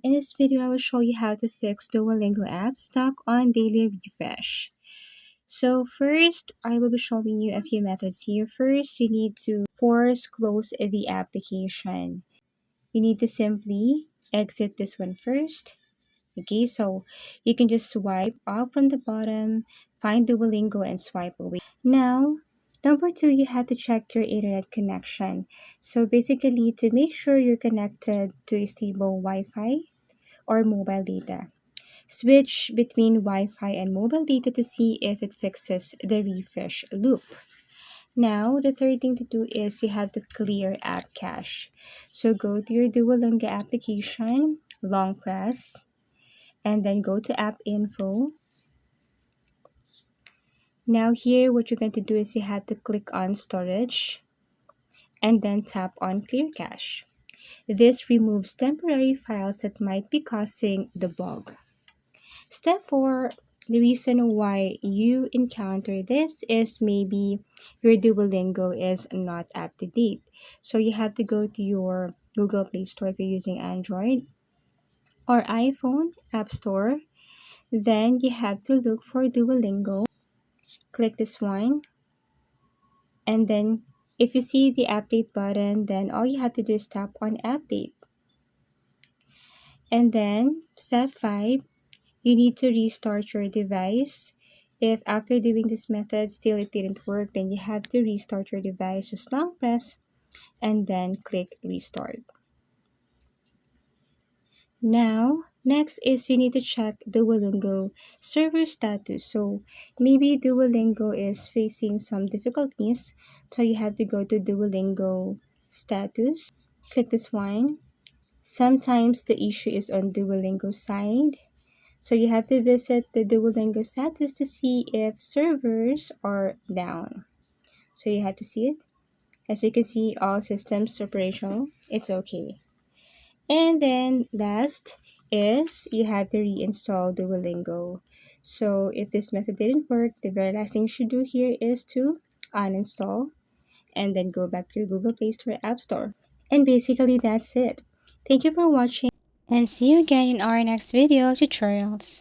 In this video, I will show you how to fix Duolingo app stuck on daily refresh. So first, I will be showing you a few methods here. First, you need to force close the application. You need to simply exit this one first. Okay, so you can just swipe up from the bottom, find Duolingo and swipe away. Now, number two, you have to check your internet connection. So basically, to make sure you're connected to a stable Wi-Fi or mobile data. Switch between Wi-Fi and mobile data to see if it fixes the refresh loop. Now, the third thing to do is you have to clear app cache. So go to your Duolingo application, long press, and then go to app info. Now here, what you're going to do is you have to click on storage and then tap on clear cache. This removes temporary files that might be causing the bug. Step 4, the reason why you encounter this is maybe your Duolingo is not up to date. So you have to go to your Google Play Store if you're using Android or iPhone App Store. Then you have to look for Duolingo. Click this one. And then if you see the update button, then all you have to do is tap on update. And then step 5, you need to restart your device. If after doing this method still it didn't work, then you have to restart your device. Just long press and then click restart. Now, next is you need to check Duolingo server status. So maybe Duolingo is facing some difficulties. So you have to go to Duolingo status. Click this one. Sometimes the issue is on Duolingo side. So you have to visit the Duolingo status to see if servers are down. So you have to see it. As you can see, all systems operational. It's okay. And then last is you have to reinstall Duolingo. So if this method didn't work, the very last thing you should do here is to uninstall and then go back to your Google Play Store App Store. And basically that's it. Thank you for watching and see you again in our next video tutorials.